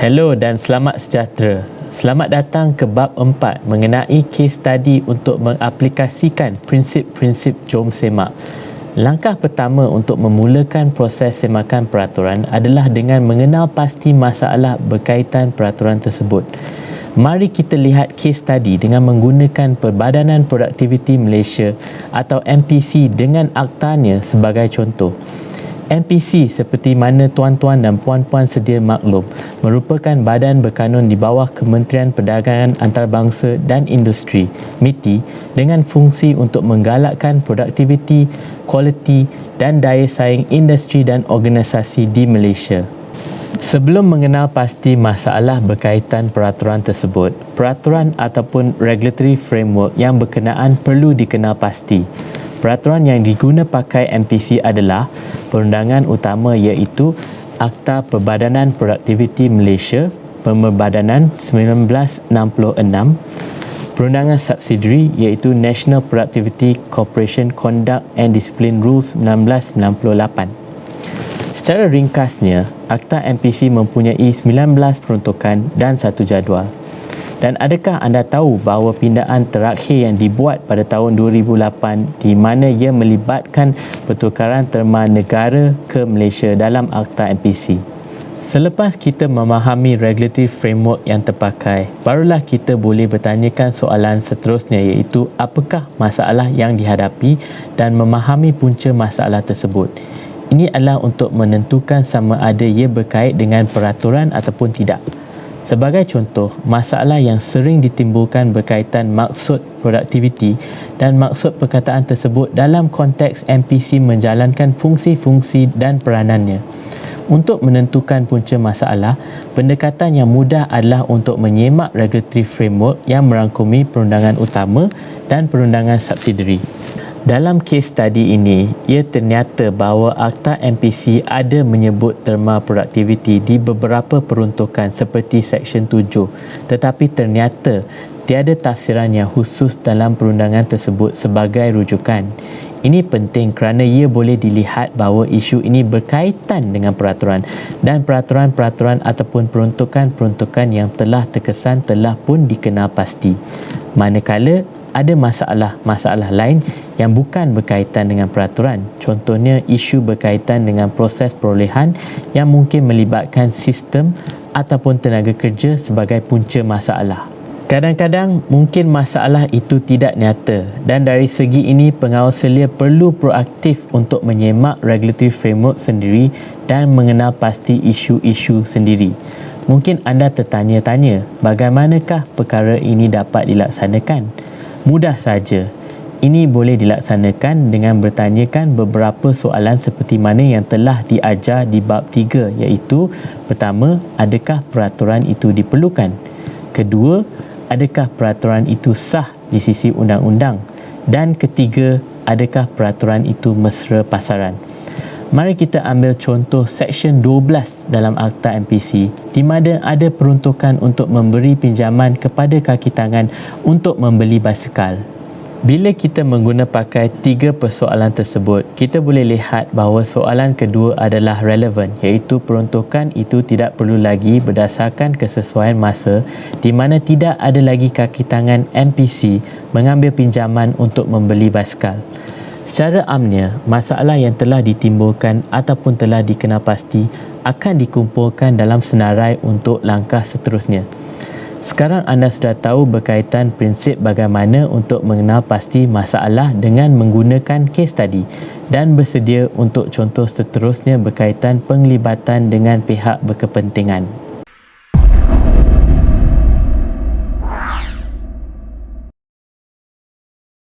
Hello dan selamat sejahtera. Selamat datang ke bab 4 mengenai case study untuk mengaplikasikan prinsip-prinsip jom semak. Langkah pertama untuk memulakan proses semakan peraturan adalah dengan mengenal pasti masalah berkaitan peraturan tersebut. Mari kita lihat case study dengan menggunakan Perbadanan Produktiviti Malaysia atau MPC dengan aktanya sebagai contoh. MPC seperti mana tuan-tuan dan puan-puan sedia maklum merupakan badan berkanun di bawah Kementerian Perdagangan Antarabangsa dan Industri (MITI) dengan fungsi untuk menggalakkan produktiviti, kualiti dan daya saing industri dan organisasi di Malaysia. Sebelum mengenal pasti masalah berkaitan peraturan tersebut, peraturan ataupun regulatory framework yang berkenaan perlu dikenal pasti. Peraturan yang diguna pakai MPC adalah perundangan utama iaitu Akta Perbadanan Produktiviti Malaysia Pemerbadanan 1966, perundangan subsidiary iaitu National Productivity Corporation Conduct and Discipline Rules 1998. Secara ringkasnya, Akta MPC mempunyai 19 peruntukan dan 1 jadual. Dan adakah anda tahu bahawa pindaan terakhir yang dibuat pada tahun 2008 di mana ia melibatkan pertukaran terma negara ke Malaysia dalam Akta MPC? Selepas kita memahami regulatory framework yang terpakai, barulah kita boleh bertanyakan soalan seterusnya iaitu apakah masalah yang dihadapi dan memahami punca masalah tersebut. Ini adalah untuk menentukan sama ada ia berkait dengan peraturan ataupun tidak. Sebagai contoh, masalah yang sering ditimbulkan berkaitan maksud produktiviti dan maksud perkataan tersebut dalam konteks MPC menjalankan fungsi-fungsi dan peranannya. Untuk menentukan punca masalah, pendekatan yang mudah adalah untuk menyemak regulatory framework yang merangkumi perundangan utama dan perundangan subsidiary. Dalam case study ini, ia ternyata bahawa Akta MPC ada menyebut terma produktiviti di beberapa peruntukan seperti Seksyen 7, tetapi ternyata tiada tafsiran yang khusus dalam perundangan tersebut sebagai rujukan. Ini penting kerana ia boleh dilihat bahawa isu ini berkaitan dengan peraturan dan peraturan-peraturan ataupun peruntukan-peruntukan yang telah terkesan telah pun dikenal pasti. Manakala ada masalah-masalah lain yang bukan berkaitan dengan peraturan. Contohnya isu berkaitan dengan proses perolehan yang mungkin melibatkan sistem ataupun tenaga kerja sebagai punca masalah. Kadang-kadang mungkin masalah itu tidak nyata dan dari segi ini pengawas selia perlu proaktif untuk menyemak regulatory framework sendiri dan mengenal pasti isu-isu sendiri. Mungkin anda tertanya-tanya, bagaimanakah perkara ini dapat dilaksanakan? Mudah saja. Ini boleh dilaksanakan dengan bertanyakan beberapa soalan seperti mana yang telah diajar di bab 3 iaitu pertama, adakah peraturan itu diperlukan? Kedua, adakah peraturan itu sah di sisi undang-undang? Dan ketiga, adakah peraturan itu mesra pasaran? Mari kita ambil contoh Seksyen 12 dalam Akta MPC di mana ada peruntukan untuk memberi pinjaman kepada kaki tangan untuk membeli basikal. Bila kita mengguna pakai 3 persoalan tersebut, kita boleh lihat bahawa soalan kedua adalah relevan iaitu peruntukan itu tidak perlu lagi berdasarkan kesesuaian masa di mana tidak ada lagi kaki tangan MPC mengambil pinjaman untuk membeli basikal. Secara amnya, masalah yang telah ditimbulkan ataupun telah dikenal pasti akan dikumpulkan dalam senarai untuk langkah seterusnya. Sekarang anda sudah tahu berkaitan prinsip bagaimana untuk mengenal pasti masalah dengan menggunakan case study dan bersedia untuk contoh seterusnya berkaitan penglibatan dengan pihak berkepentingan.